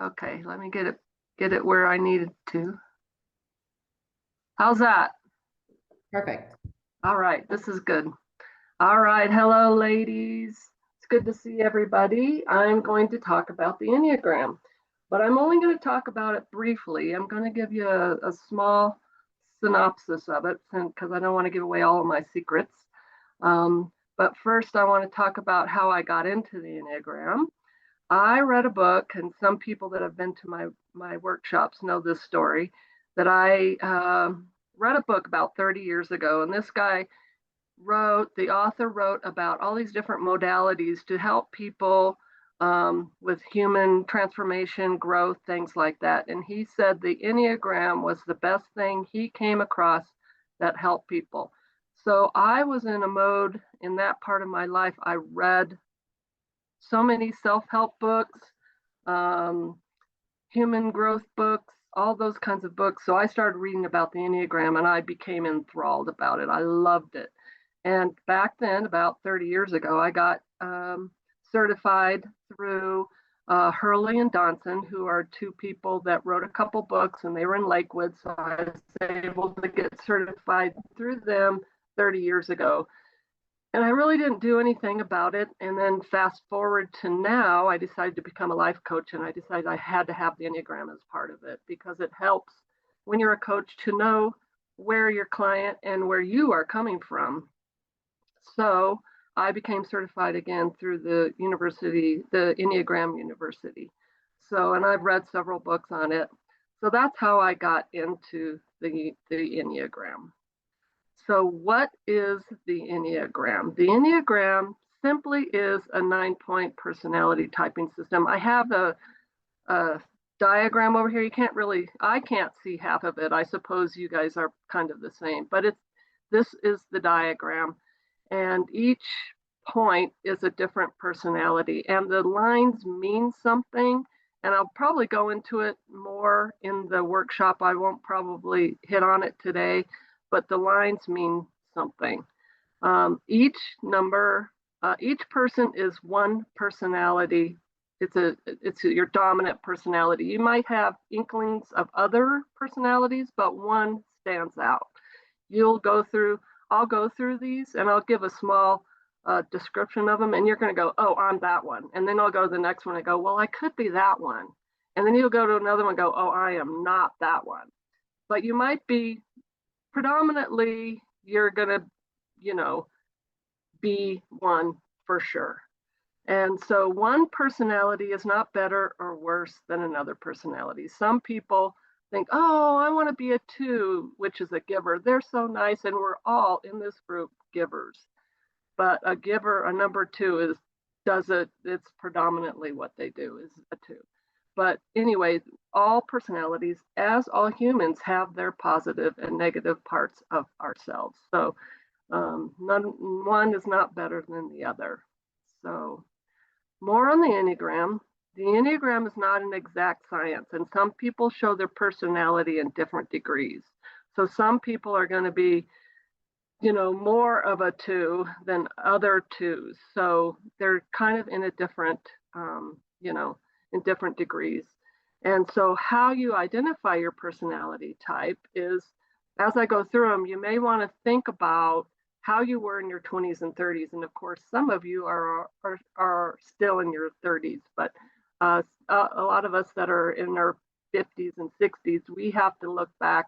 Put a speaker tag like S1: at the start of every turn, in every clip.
S1: Okay, let me get it where I needed to. How's that?
S2: Perfect.
S1: All right, this is good. All right, hello, ladies. It's good to see everybody. I'm going to talk about the Enneagram, but I'm only going to talk about it briefly. I'm going to give you a small synopsis of it because I don't want to give away all of my secrets. But first, I want to talk about how I got into the Enneagram. I read a book, and some people that have been to my workshops know this story, that I read a book about 30 years ago, and this guy the author wrote about all these different modalities to help people with human transformation, growth, things like that. And he said the Enneagram was the best thing he came across that helped people. So I was in a mode in that part of my life. I read so many self-help books, um, human growth books, all those kinds of books. So I started reading about the Enneagram and I became enthralled about it. I loved it. And back then, about 30 years ago, I got certified through Hurley and Donson, who are two people that wrote a couple books, and they were in Lakewood. So I was able to get certified through them 30 years ago. And I really didn't do anything about it. And then fast forward to now, I decided to become a life coach, and I decided I had to have the Enneagram as part of it because it helps when you're a coach to know where your client and where you are coming from. So I became certified again through the university, the Enneagram University. So, and I've read several books on it. So that's how I got into the Enneagram. So what is the Enneagram? The Enneagram simply is a 9-point personality typing system. I have a diagram over here. I can't see half of it. I suppose you guys are kind of the same, but this is the diagram. And each point is a different personality, and the lines mean something. And I'll probably go into it more in the workshop. I won't probably hit on it today, but the lines mean something. Each person is one personality. It's your dominant personality. You might have inklings of other personalities, but one stands out. I'll go through these and I'll give a small description of them, and you're going to go, oh, I'm that one. And then I'll go to the next one and go, well, I could be that one. And then you'll go to another one and go, oh, I am not that one. But you might be predominantly, you're going to, be one for sure. And so one personality is not better or worse than another personality. Some people think, oh, I want to be a 2, which is a giver. They're so nice, and we're all in this group givers. But a giver, a number 2 it's predominantly what they do is a 2. But anyway, all personalities, as all humans, have their positive and negative parts of ourselves. So one is not better than the other. So more on the Enneagram. The Enneagram is not an exact science, and some people show their personality in different degrees. So some people are going to be, more of a 2 than other 2s. So they're kind of in a different, in different degrees. And so how you identify your personality type is, as I go through them, you may want to think about how you were in your 20s and 30s. And of course, some of you are still in your 30s, but a lot of us that are in our 50s and 60s, we have to look back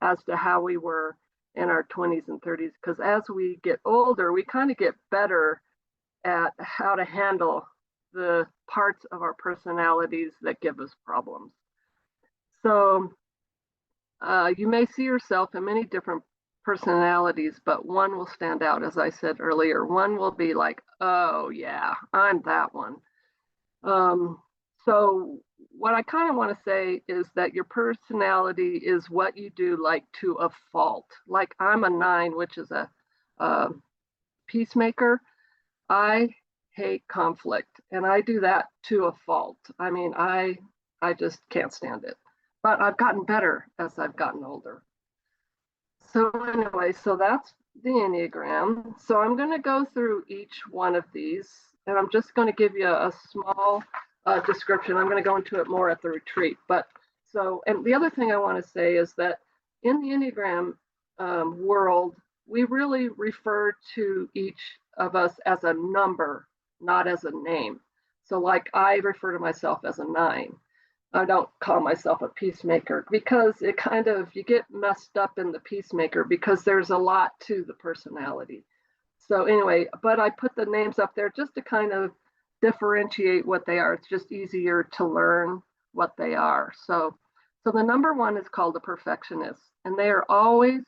S1: as to how we were in our 20s and 30s, because as we get older, we kind of get better at how to handle the parts of our personalities that give us problems. So you may see yourself in many different personalities, but one will stand out. As I said earlier, one will be like, oh yeah, I'm that one. So what I kind of want to say is that your personality is what you do, like, to a fault. Like, I'm a 9, which is a peacemaker. I hate conflict, and I do that to a fault. I mean, I just can't stand it. But I've gotten better as I've gotten older. So anyway, so that's the Enneagram. So I'm going to go through each one of these, and I'm just going to give you a small description. I'm going to go into it more at the retreat. But so, and the other thing I want to say is that in the Enneagram world, we really refer to each of us as a number, not as a name. So, like, I refer to myself as a 9. I don't call myself a peacemaker because it kind of, you get messed up in the peacemaker because there's a lot to the personality. So anyway, but I put the names up there just to kind of differentiate what they are. It's just easier to learn what they are. So the number 1 is called the perfectionist, and they are always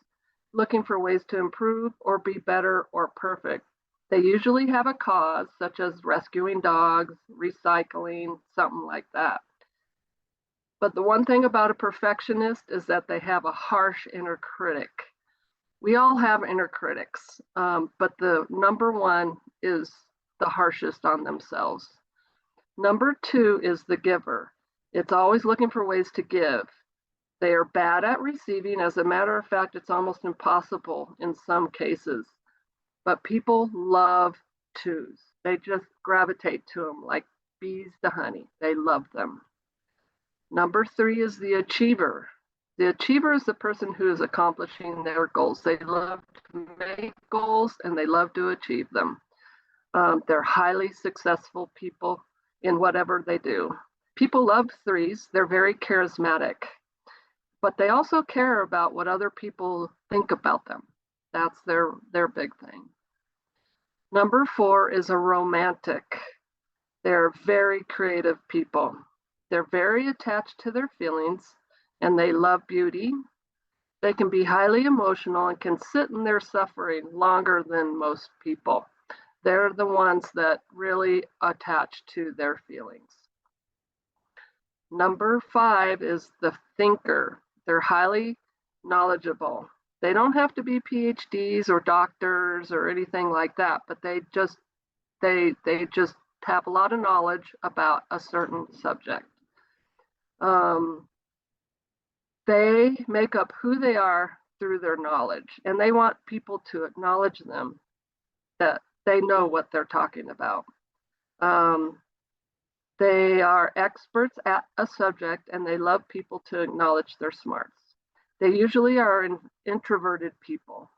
S1: looking for ways to improve or be better or perfect. They usually have a cause, such as rescuing dogs, recycling, something like that. But the one thing about a perfectionist is that they have a harsh inner critic. We all have inner critics, but the number 1 is the harshest on themselves. Number 2 is the giver. It's always looking for ways to give. They are bad at receiving. As a matter of fact, it's almost impossible in some cases. But people love 2s. They just gravitate to them like bees to honey. They love them. Number 3 is the achiever. The achiever is the person who is accomplishing their goals. They love to make goals and they love to achieve them. They're highly successful people in whatever they do. People love 3s. They're very charismatic, but they also care about what other people think about them. That's their big thing. Number 4 is a romantic. They're very creative people. They're very attached to their feelings and they love beauty. They can be highly emotional and can sit in their suffering longer than most people. They're the ones that really attach to their feelings. Number 5 is the thinker. They're highly knowledgeable. They don't have to be PhDs or doctors or anything like that, but they just have a lot of knowledge about a certain subject. They make up who they are through their knowledge, and they want people to acknowledge them, that they know what they're talking about. They are experts at a subject, and they love people to acknowledge their smarts. They usually are introverted people.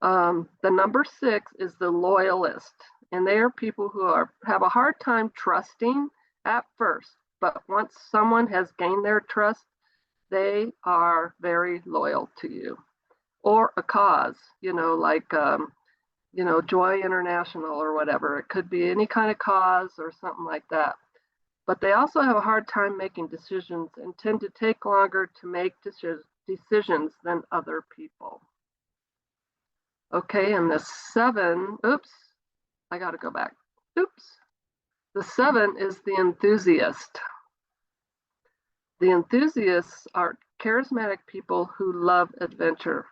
S1: The number 6 is the loyalist, and they are people who have a hard time trusting at first, but once someone has gained their trust, they are very loyal to you or a cause, like, Joy International or whatever. It could be any kind of cause or something like that. But they also have a hard time making decisions and tend to take longer to make decisions than other people. Okay, and the 7, I got to go back. The 7 is the enthusiast. The enthusiasts are charismatic people who love adventure.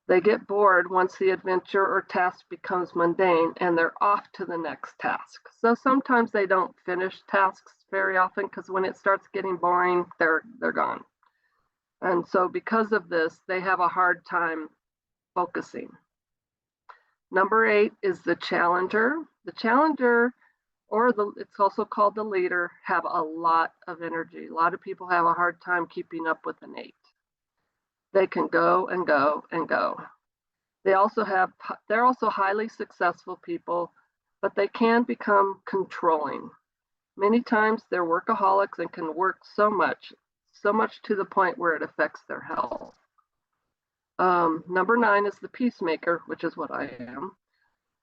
S1: They get bored once the adventure or task becomes mundane and they're off to the next task. So sometimes they don't finish tasks very often because when it starts getting boring, they're gone. And so because of this, they have a hard time focusing. Number 8 is the challenger. The challenger, it's also called the leader, have a lot of energy. A lot of people have a hard time keeping up with an 8. They can go and go and go. They're also highly successful people, but they can become controlling. Many times they're workaholics and can work so much to the point where it affects their health. Number 9 is the peacemaker, which is what I am.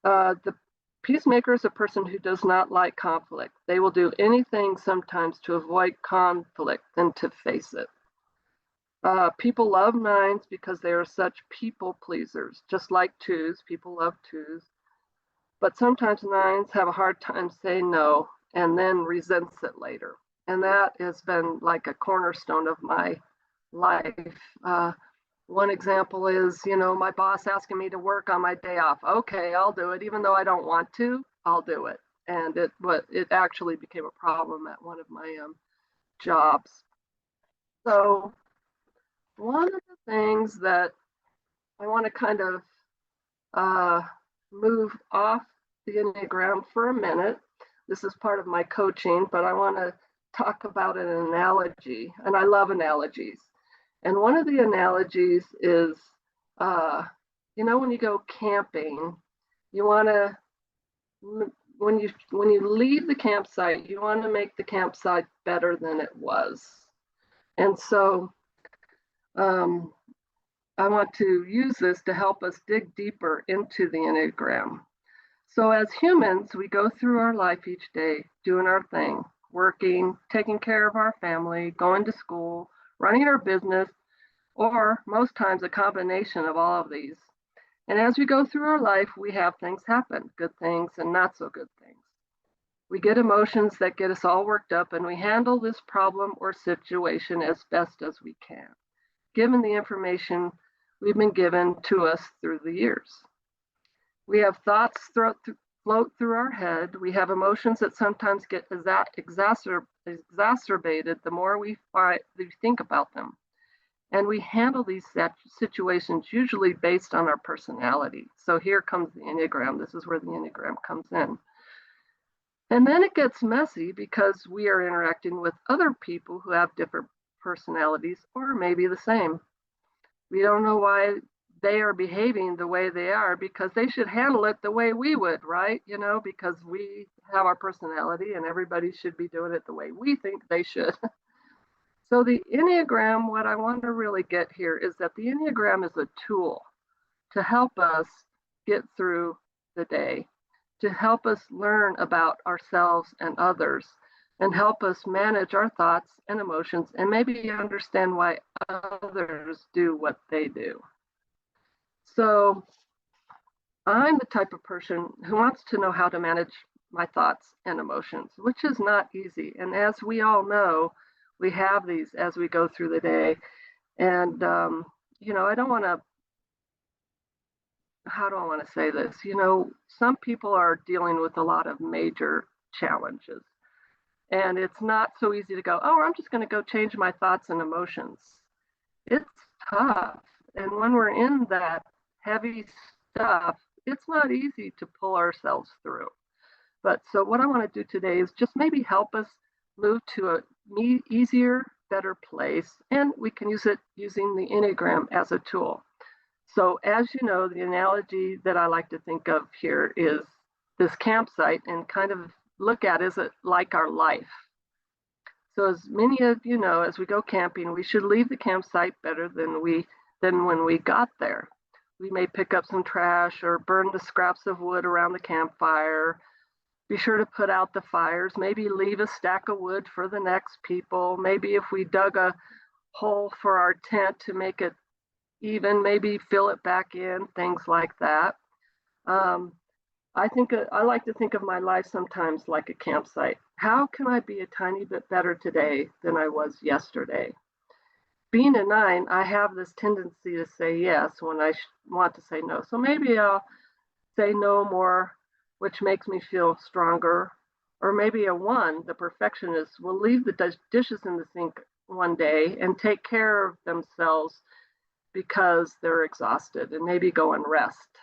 S1: The peacemaker is a person who does not like conflict. They will do anything sometimes to avoid conflict than to face it. People love 9s because they are such people pleasers, just like 2s. People love 2s. But sometimes 9s have a hard time saying no and then resents it later. And that has been like a cornerstone of my life. One example is, my boss asking me to work on my day off. Okay, I'll do it. Even though I don't want to, I'll do it. And it actually became a problem at one of my jobs. So one of the things that I want to kind of move off the Enneagram for a minute. this is part of my coaching, but I want to talk about an analogy, and I love analogies. And one of the analogies is, when you go camping, you want to, when you leave the campsite, you want to make the campsite better than it was. And so I want to use this to help us dig deeper into the Enneagram. So as humans, we go through our life each day, doing our thing, working, taking care of our family, going to school, running our business, or most times a combination of all of these. And as we go through our life, we have things happen, good things and not so good things. We get emotions that get us all worked up, and we handle this problem or situation as best as we can, given the information we've been given to us through the years. We have thoughts float through our head. We have emotions that sometimes get exacerbated the more we think about them. And we handle these situations usually based on our personality. So here comes the Enneagram. This is where the Enneagram comes in. And then it gets messy because we are interacting with other people who have different personalities or maybe the same. We don't know why they are behaving the way they are because they should handle it the way we would, right? Because we have our personality and everybody should be doing it the way we think they should. So the Enneagram, what I want to really get here is that the Enneagram is a tool to help us get through the day, to help us learn about ourselves and others, and help us manage our thoughts and emotions and maybe understand why others do what they do. So I'm the type of person who wants to know how to manage my thoughts and emotions, which is not easy. And as we all know, we have these as we go through the day. And, I don't want to, how do I want to say this? Some people are dealing with a lot of major challenges. And it's not so easy to go, oh, I'm just going to go change my thoughts and emotions. It's tough. And when we're in that heavy stuff, it's not easy to pull ourselves through. But so what I want to do today is just maybe help us move to a easier, better place. And we can use it using the Enneagram as a tool. So as you know, the analogy that I like to think of here is this campsite and kind of look at is it like our life. So as many of you know, as we go camping, we should leave the campsite better than when we got there. We may pick up some trash or burn the scraps of wood around the campfire. Be sure to put out the fires, maybe leave a stack of wood for the next people. Maybe if we dug a hole for our tent to make it even, maybe fill it back in, things like that. I like to think of my life sometimes like a campsite. How can I be a tiny bit better today than I was yesterday? Being a 9, I have this tendency to say yes when I want to say no. So maybe I'll say no more, which makes me feel stronger. Or maybe a 1, the perfectionist, will leave the dishes in the sink one day and take care of themselves because they're exhausted and maybe go and rest.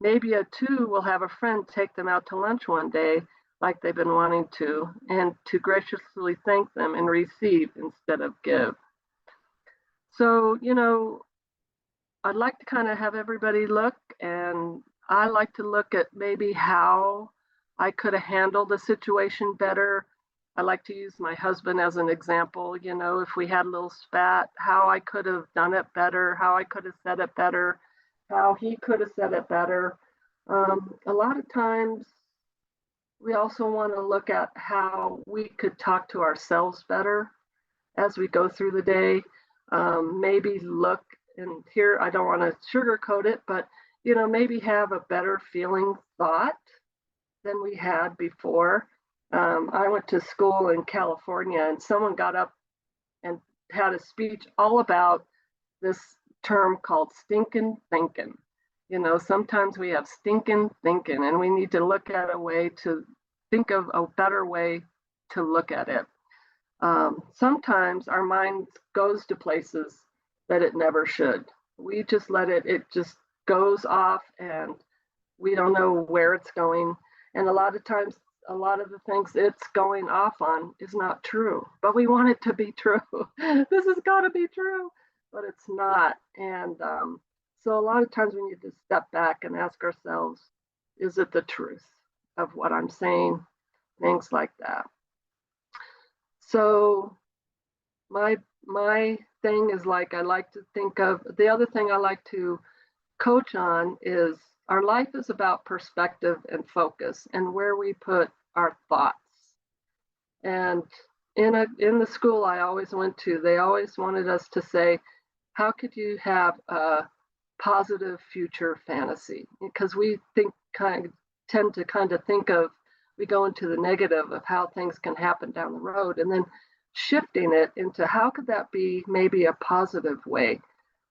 S1: Maybe a 2 will have a friend take them out to lunch one day like they've been wanting to, and to graciously thank them and receive instead of give. So, I'd like to kind of have everybody look, and I like to look at maybe how I could have handled the situation better. I like to use my husband as an example. If we had a little spat, how I could have done it better, how I could have said it better, how he could have said it better. A lot of times, we also want to look at how we could talk to ourselves better as we go through the day. Maybe look, and here I don't want to sugarcoat it, but maybe have a better feeling thought than we had before. I went to school in California, and someone got up and had a speech all about this term called stinking thinking. Sometimes we have stinking thinking, and we need to look at a way to think of a better way to look at it. Sometimes our mind goes to places that it never should. We just let it just goes off, and we don't know where it's going. And a lot of times a lot of the things it's going off on is not true, but we want it to be true. This has got to be true, but it's not. And so a lot of times we need to step back and ask ourselves, is it the truth of what I'm saying? Things like that. So my thing is, like, I like to think of the other thing I like to coach on is our life is about perspective and focus and where we put our thoughts. And in the school I always went to, they always wanted us to say, how could you have a positive future fantasy? Because we tend to think of, we go into the negative of how things can happen down the road, and then shifting it into how could that be maybe a positive way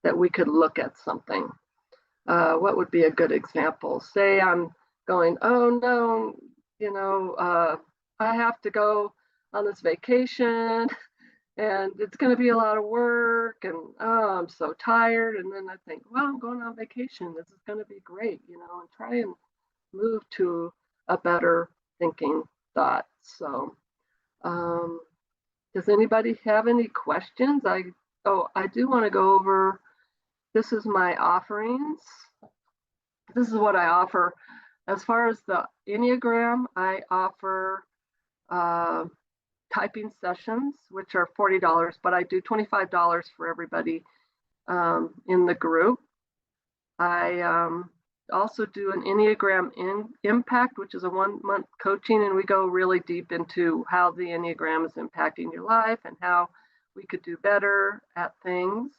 S1: that we could look at something. What would be a good example? Say I'm going, oh no, I have to go on this vacation and it's going to be a lot of work, and oh, I'm so tired. And then I think, well, I'm going on vacation. This is going to be great, and try and move to a better thinking thought. So, does anybody have any questions? I do want to go over, this is my offerings. This is what I offer. As far as the Enneagram, I offer typing sessions, which are $40, but I do $25 for everybody in the group. I also do an Enneagram impact, which is a 1-month coaching, and we go really deep into how the Enneagram is impacting your life and how we could do better at things.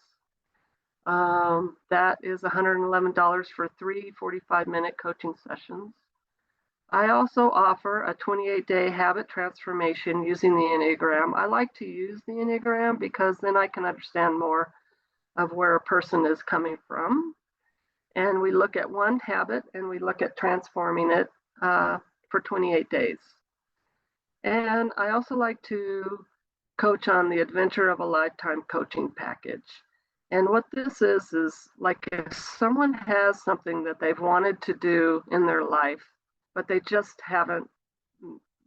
S1: That is $111 for 3 45-minute coaching sessions. I also offer a 28-day habit transformation using the Enneagram. I like to use the Enneagram because then I can understand more of where a person is coming from. And we look at one habit and we look at transforming it for 28 days. And I also like to coach on the Adventure of a Lifetime coaching package. And what this is like if someone has something that they've wanted to do in their life, but they just haven't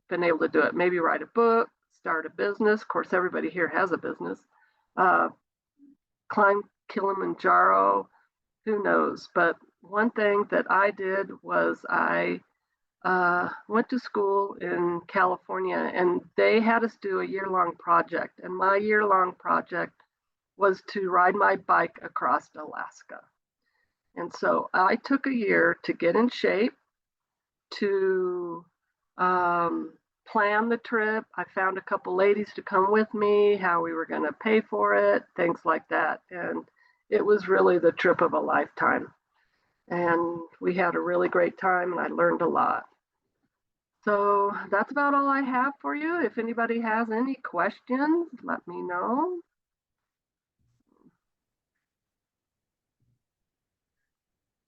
S1: been able to do it. Maybe write a book, start a business. Of course, everybody here has a business. Climb Kilimanjaro, who knows? But one thing that I did was I went to school in California, and they had us do a year-long project. And my year-long project was to ride my bike across Alaska. And so I took a year to get in shape, to plan the trip. I found a couple ladies to come with me, how we were going to pay for it, things like that. And it was really the trip of a lifetime. And we had a really great time, and I learned a lot. So that's about all I have for you. If anybody has any questions, let me know.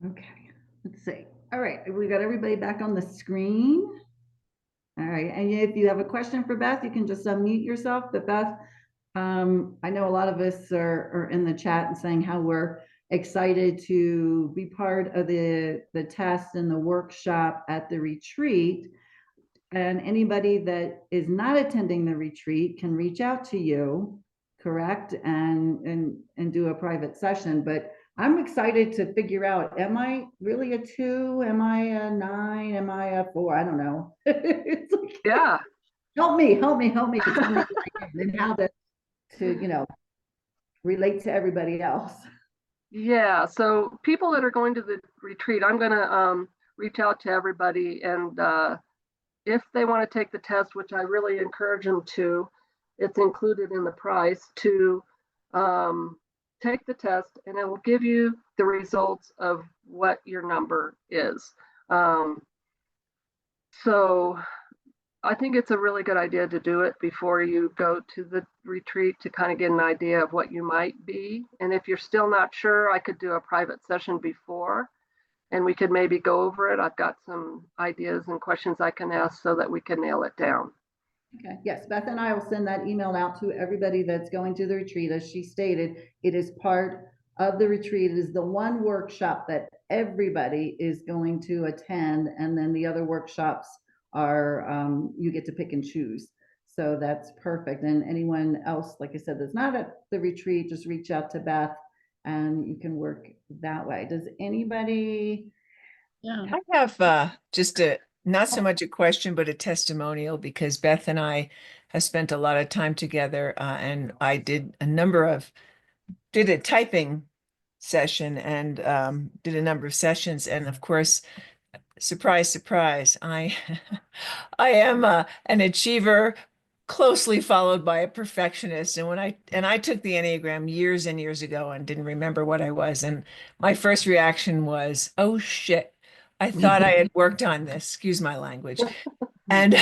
S2: Okay, let's see. All right, we got everybody back on the screen. All right, and if you have a question for Beth, you can just unmute yourself. But Beth, I know a lot of us are in the chat and saying how we're excited to be part of the test and the workshop at the retreat. And anybody that is not attending the retreat can reach out to you, correct? And do a private session. But I'm excited to figure out, am I really a 2? Am I a 9? Am I a 4? I don't know. It's like,
S1: Yeah.
S2: help me. Tell me what I am and how to relate to everybody else.
S1: Yeah. So people that are going to the retreat, I'm going to reach out to everybody, and if they want to take the test, which I really encourage them to, it's included in the price, to take the test, and it will give you the results of what your number is. So I think it's a really good idea to do it before you go to the retreat, to kind of get an idea of what you might be. And if you're still not sure, I could do a private session before, and we could maybe go over it. I've got some ideas and questions I can ask so that we can nail it down.
S2: Okay, yes, Beth and I will send that email out to everybody that's going to the retreat. As she stated, it is part of the retreat. It is the one workshop that everybody is going to attend, and then the other workshops you get to pick and choose. So that's perfect. And anyone else, like I said, that's not at the retreat, just reach out to Beth and you can work that way. Does anybody?
S3: Yeah. I have just not so much a question, but a testimonial, because Beth and I have spent a lot of time together, and I did a typing session and did a number of sessions. And of course, surprise, surprise, I am an achiever, closely followed by a perfectionist. And I took the Enneagram years and years ago and didn't remember what I was. And my first reaction was, oh shit, I thought I had worked on this, excuse my language. And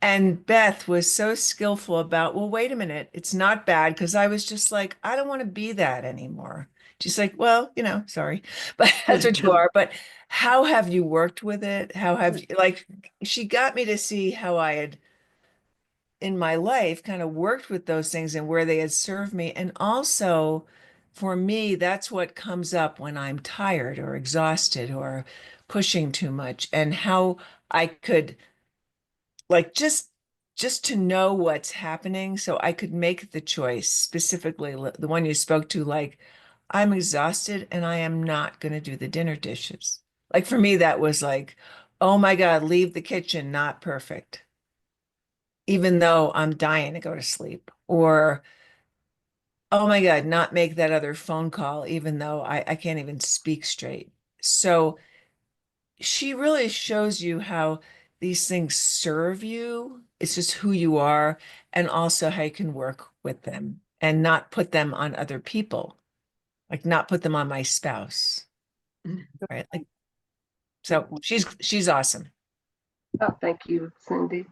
S3: and Beth was so skillful about, well, wait a minute, it's not bad, because I was just like, I don't want to be that anymore. She's like, well, sorry, but that's what you are. But how have you worked with it? How have you, like, she got me to see how I had in my life kind of worked with those things and where they had served me. And also for me, that's what comes up when I'm tired or exhausted or pushing too much, and how I could, like, just to know what's happening so I could make the choice, specifically the one you spoke to, like, I'm exhausted and I am not going to do the dinner dishes. Like, for me, that was like, oh my God, leave the kitchen not perfect, even though I'm dying to go to sleep. Or, oh my God, not make that other phone call, even though I can't even speak straight. So she really shows you how these things serve you. It's just who you are, and also how you can work with them and not put them on other people, like not put them on my spouse, right? Like, so she's awesome.
S1: Oh, thank you, Cindy.